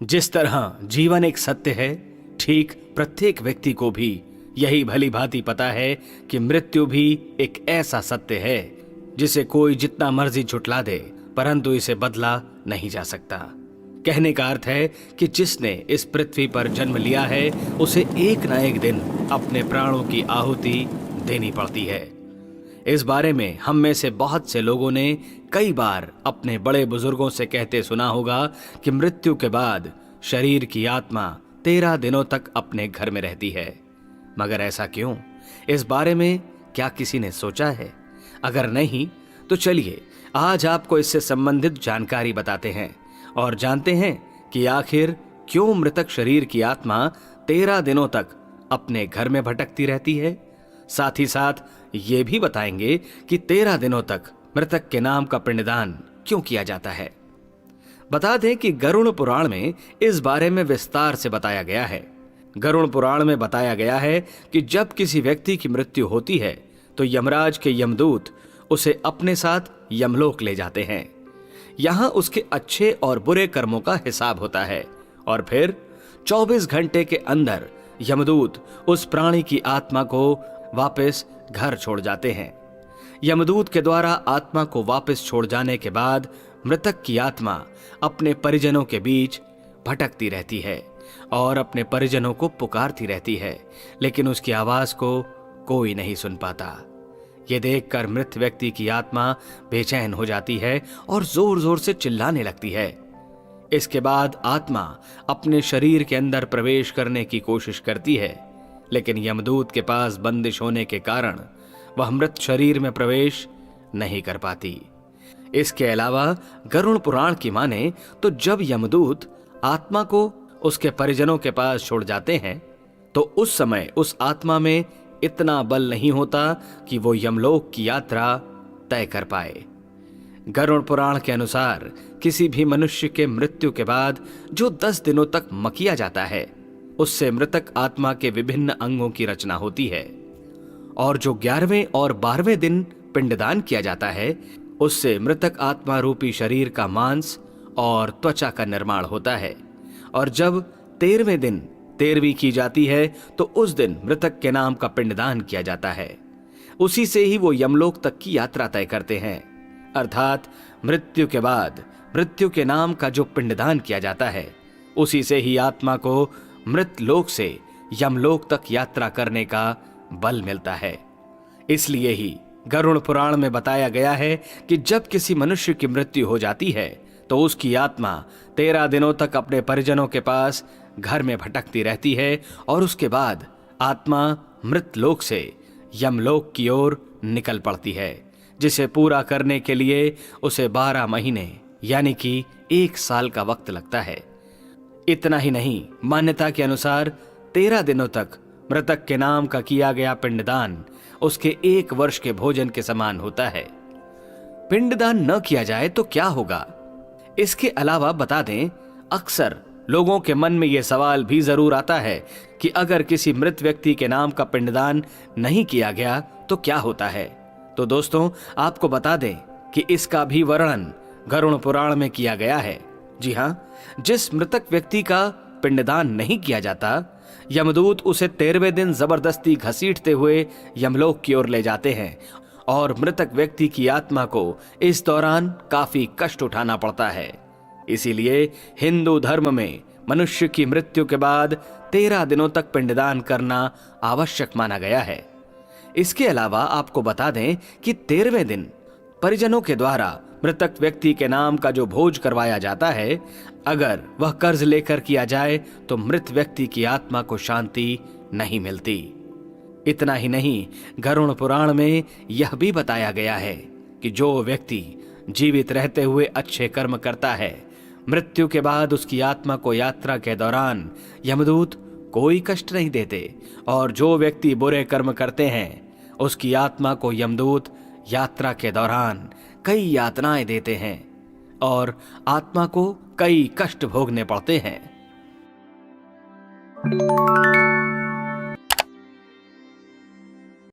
जिस तरह जीवन एक सत्य है, ठीक प्रत्येक व्यक्ति को भी यही भली भांति पता है कि मृत्यु भी एक ऐसा सत्य है जिसे कोई जितना मर्जी झुठला दे, परंतु इसे बदला नहीं जा सकता। कहने का अर्थ है कि जिसने इस पृथ्वी पर जन्म लिया है उसे एक न एक दिन अपने प्राणों की आहुति देनी पड़ती है। इस बारे में हम में से बहुत से लोगों ने कई बार अपने बड़े बुजुर्गों से कहते सुना होगा कि मृत्यु के बाद शरीर की आत्मा 13 दिनों तक अपने घर में रहती है। मगर ऐसा क्यों? इस बारे में क्या किसी ने सोचा है? अगर नहीं तो चलिए आज आपको इससे संबंधित जानकारी बताते हैं और जानते हैं कि आखिर क्यों मृतक शरीर की आत्मा 13 दिनों तक अपने घर में भटकती रहती है। साथ ही साथ ये भी बताएंगे कि 13 दिनों तक मृतक के नाम का पिंडदान क्यों किया जाता है। बता दें कि गरुड़ पुराण में इस बारे में विस्तार से बताया गया है। गरुड़ पुराण में बताया गया है कि जब किसी व्यक्ति की मृत्यु होती है तो यमराज के यमदूत उसे अपने साथ यमलोक ले जाते हैं। यहां उसके अच्छे और बुरे कर्मों का हिसाब होता है और फिर 24 घंटे के अंदर यमदूत उस प्राणी की आत्मा को वापस घर छोड़ जाते हैं। यमदूत के द्वारा आत्मा को वापस छोड़ जाने के बाद मृतक की आत्मा अपने परिजनों के बीच भटकती रहती है और अपने परिजनों को पुकारती रहती है, लेकिन उसकी आवाज को कोई नहीं सुन पाता। ये देखकर मृत व्यक्ति की आत्मा बेचैन हो जाती है और जोर जोर से चिल्लाने लगती है। इसके बाद आत्मा अपने शरीर के अंदर प्रवेश करने की कोशिश करती है, लेकिन यमदूत के पास बंदिश होने के कारण वह मृत शरीर में प्रवेश नहीं कर पाती। इसके अलावा गरुड़ पुराण की माने तो जब यमदूत आत्मा को उसके परिजनों के पास छोड़ जाते हैं तो उस समय उस आत्मा में इतना बल नहीं होता कि वो यमलोक की यात्रा तय कर पाए। गरुड़ पुराण के अनुसार किसी भी मनुष्य के मृत्यु के बाद जो 10 दिनों तक मकिया जाता है उससे मृतक आत्मा के विभिन्न अंगों की रचना होती है और जो 11वें और 12वें दिन पिंडदान किया जाता है उससे मृतक आत्मा रूपी शरीर का मांस और त्वचा का निर्माण होता है और जब 13वें दिन 13वीं की जाती है तो उस दिन मृतक के नाम का पिंडदान किया जाता है। उसी से ही वो यमलोक तक की यात्रा तय करते हैं। अर्थात मृत्यु के बाद मृत्यु के नाम का जो पिंडदान किया जाता है उसी से ही आत्मा को मृत लोक से यमलोक तक यात्रा करने का बल मिलता है। इसलिए ही गरुड़ पुराण में बताया गया है कि जब किसी मनुष्य की मृत्यु हो जाती है तो उसकी आत्मा 13 दिनों तक अपने परिजनों के पास घर में भटकती रहती है और उसके बाद आत्मा मृत लोक से यमलोक की ओर निकल पड़ती है, जिसे पूरा करने के लिए उसे 12 महीने यानी कि 1 साल का वक्त लगता है। इतना ही नहीं, मान्यता के अनुसार 13 दिनों तक मृतक के नाम का किया गया पिंडदान उसके 1 वर्ष के भोजन के समान होता है। पिंडदान न किया जाए तो क्या होगा? इसके अलावा बता दें, अक्सर लोगों के मन में यह सवाल भी जरूर आता है कि अगर किसी मृत व्यक्ति के नाम का पिंडदान नहीं किया गया तो क्या होता है। तो दोस्तों, आपको बता दें कि इसका भी वर्णन गरुड़ पुराण में किया गया है। जी हां, जिस मृतक व्यक्ति का पिंडदान नहीं किया जाता, यमदूत उसे 13वें दिन जबरदस्ती घसीटते हुए यमलोक की ओर ले जाते हैं और मृतक व्यक्ति की आत्मा को इस दौरान काफी कष्ट उठाना पड़ता है। इसीलिए हिंदू धर्म में मनुष्य की मृत्यु के बाद 13 दिनों तक पिंडदान करना आवश्यक माना गया है। इसके अलावा आपको बता दें कि 13वें दिन परिजनों के द्वारा मृतक व्यक्ति के नाम का जो भोज करवाया जाता है, अगर वह कर्ज लेकर किया जाए तो मृत व्यक्ति की आत्मा को शांति नहीं मिलती। इतना ही नहीं, गरुड़ पुराण में यह भी बताया गया है कि जो व्यक्ति जीवित रहते हुए अच्छे कर्म करता है, मृत्यु के बाद उसकी आत्मा को यात्रा के दौरान यमदूत कोई कष्ट नहीं देते और जो व्यक्ति बुरे कर्म करते हैं उसकी आत्मा को यमदूत यात्रा के दौरान कई यातनाएं देते हैं और आत्मा को कई कष्ट भोगने पड़ते हैं।